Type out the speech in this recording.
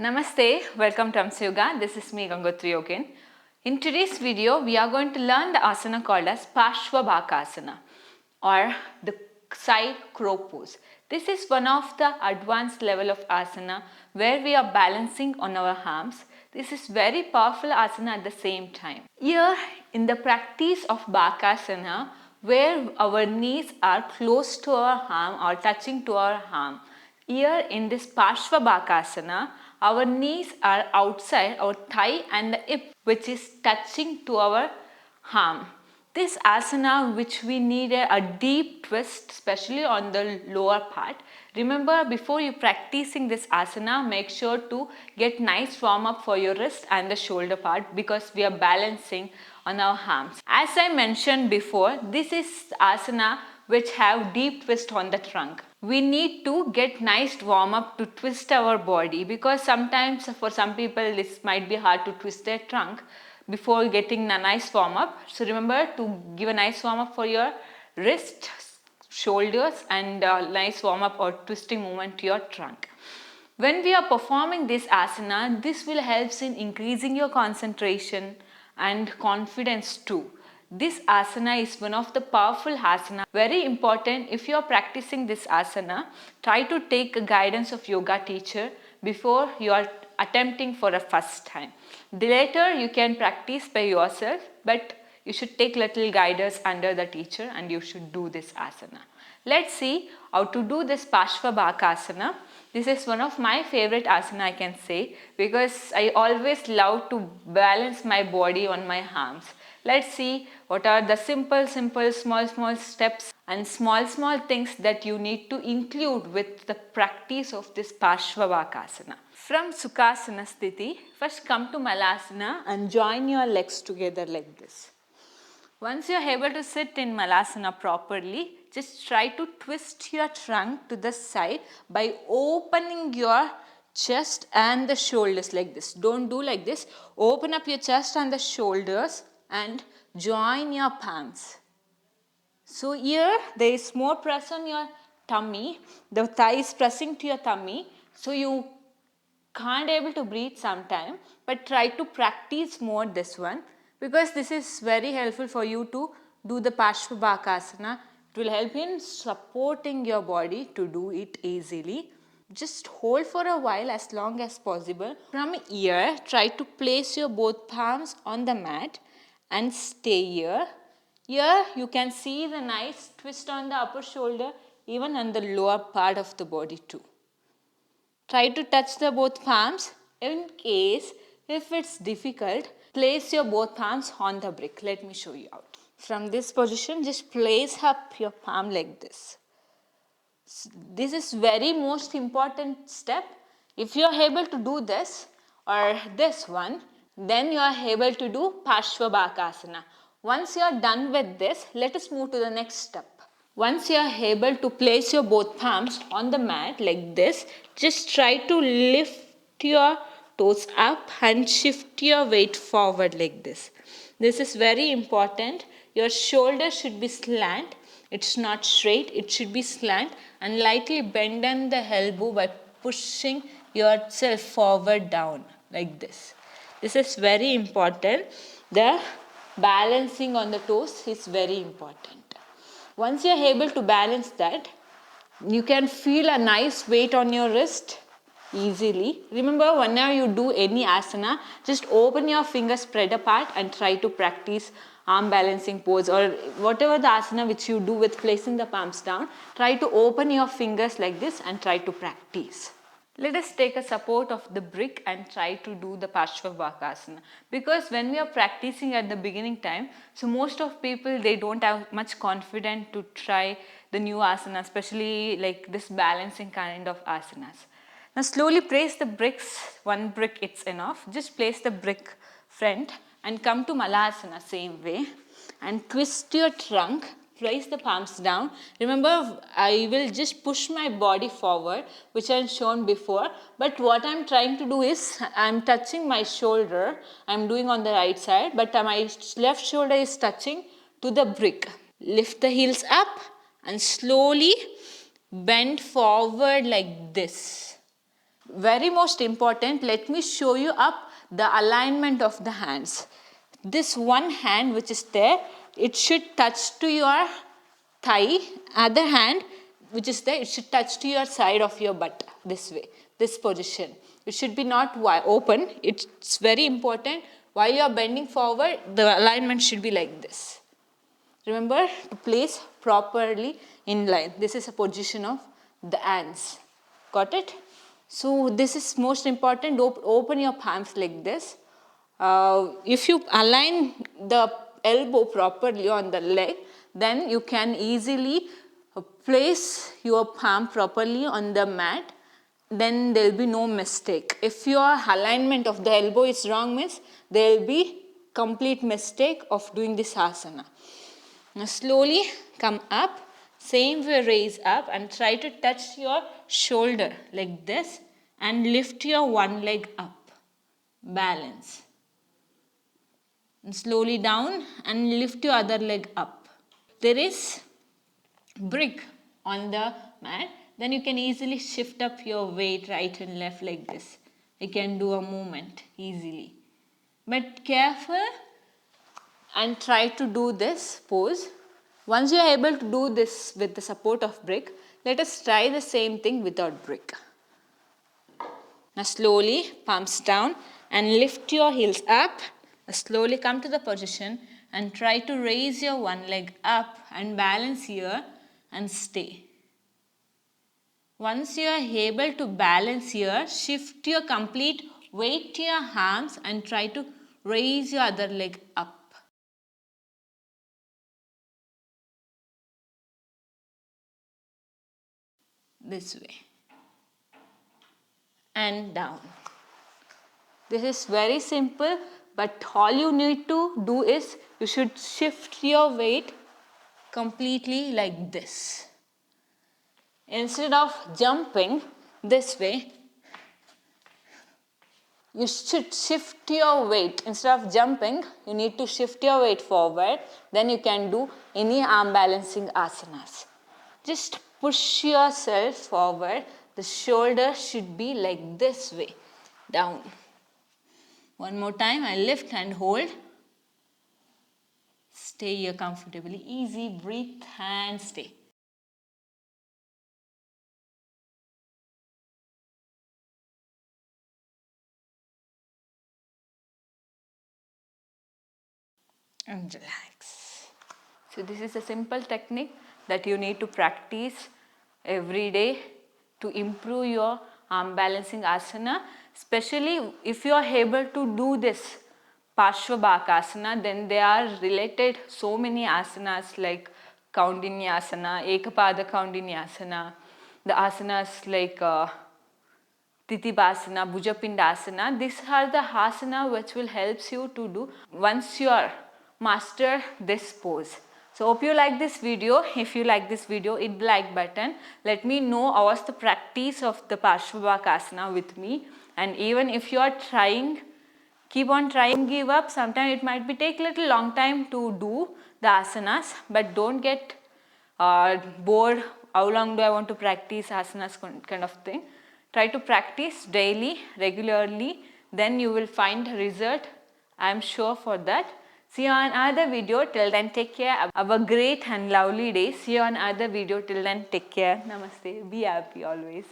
Namaste, welcome to Hamsa Yoga. This is me, Gangothriyogini. In today's video, we are going to learn the asana called as Parsva Bakasana or the sidecrowpose. This is one of the advanced level of asana where we are balancing on our arms. This is very powerful asana at the same time. Here in the practice of Bakasana, where our knees are close to our arm or touching to our arm. Here in this Parsva Bakasana, our knees are outside our thigh and the hip which is touching to our arm. This asana which we need a deep twist, especially on the lower part. Remember, before you practicing this asana, make sure to get nice warm up for your wrist and the shoulder part because we are balancing on our arms. As I mentioned before, this is asana which have deep twist on the trunk. We need to get nice warm up to twist our body because sometimes for some people this might be hard to twist their trunk before getting a nice warm up. So remember to give a nice warm up for your wrist, shoulders and a nice warm up or twisting movement to your trunk. When we are performing this asana, this will help in increasing your concentration and confidence too. This asana is one of the powerful asana. Very important, if you are practicing this asana, try to take a guidance of yoga teacher before you are attempting for a first time. Later you can practice by yourself, but you should take little guidance under the teacher and you should do this asana. Let's see how to do this Parsva Bakasana. This is one of my favorite asana I can say because I always love to balance my body on my arms. Let's see what are the simple, small steps and small things that you need to include with the practice of this Parsva Bakasana. From Sukhasana Sthiti, first come to Malasana and join your legs together like this. Once you are able to sit in Malasana properly, just try to twist your trunk to the side by opening your chest and the shoulders like this. Don't do like this. Open up your chest and the shoulders and join your palms. So here there is more press on your tummy. The thigh is pressing to your tummy. So you can't able to breathe sometime, but try to practice more this one because this is very helpful for you to do the Parsva Bakasana. It will help in supporting your body to do it easily. Just hold for a while as long as possible. From here, try to place your both palms on the mat and stay here. Here you can see the nice twist on the upper shoulder, even on the lower part of the body too. Try to touch the both palms. In case if it's difficult, place your both palms on the brick. Let me show you out. From this position, just place up your palm like this. This is very most important step. If you are able to do this or this one, then you are able to do Parsva Bakasana. Once you are done with this, let us move to the next step. Once you are able to place your both palms on the mat like this, just try to lift your toes up and shift your weight forward like this. This is very important. Your shoulder should be slant. It's not straight. It should be slant and lightly bend on the elbow by pushing yourself forward down like this. This is very important. The balancing on the toes is very important. Once you are able to balance that, you can feel a nice weight on your wrist easily. Remember, whenever you do any asana, just open your fingers spread apart and try to practice arm balancing pose or whatever the asana which you do with placing the palms down. Try to open your fingers like this and try to practice. Let us take a support of the brick and try to do the Parsva Bakasana. Because when we are practicing at the beginning time, so most of people, they don't have much confidence to try the new asana, especially like this balancing kind of asanas. Now slowly place the bricks, one brick it's enough. Just place the brick front and come to Malasana same way and twist your trunk. Place the palms down. Remember, I will just push my body forward, which I have shown before. But what I am trying to do is, I am touching my shoulder. I am doing on the right side, but my left shoulder is touching to the brick. Lift the heels up and slowly bend forward like this. Very most important, let me show you up the alignment of the hands. This one hand which is there, it should touch to your thigh. Other hand which is there, it should touch to your side of your butt, this way, this position. It should be not open. It's very important. While you are bending forward, the alignment should be like this. Remember to place properly in line. This is a position of the hands. Got it? So this is most important. Open your palms like this. If you align the elbow properly on the leg, then you can easily place your palm properly on the mat. Then there will be no mistake. If your alignment of the elbow is wrong, means there will be complete mistake of doing this asana. Now slowly come up, same way raise up and try to touch your shoulder like this and lift your one leg up. Balance. And slowly down and lift your other leg up. There is brick on the mat, then you can easily shift up your weight right and left like this. You can do a movement easily. But careful and try to do this pose. Once you are able to do this with the support of brick, let us try the same thing without brick. Now slowly palms down and lift your heels up. Now slowly come to the position and try to raise your one leg up and balance here and stay. Once you are able to balance here, shift your complete weight to your arms and try to raise your other leg up. This way and down. This is very simple, but all you need to do is you should shift your weight completely like this. Instead of jumping this way, you should shift your weight. Instead of jumping, you need to shift your weight forward. Then you can do any arm balancing asanas. Just push yourself forward. The shoulder should be like this way, down. One more time, I lift and hold. Stay here comfortably, easy, breathe and stay. And relax. So this is a simple technique that you need to practice every day to improve your arm balancing asana. Especially if you are able to do this Parsva Bakasana, then they are related so many asanas like Kaundinyasana, Ekapada Kaundinyasana, the asanas like Titipasana, Bhujapindasana. These are the asana which will help you to do once you are master this pose. So hope you like this video. If you like this video, hit the like button. Let me know how was the practice of the Parsva Bakasana with me. And even if you are trying, keep on trying, give up. Sometimes it might be take little long time to do the asanas, but don't get bored. How long do I want to practice asanas kind of thing. Try to practice daily, regularly. Then you will find a result. I am sure for that. See you on another video. Till then, take care. Have a great and lovely day. See you on another video. Till then, take care. Namaste. Be happy always.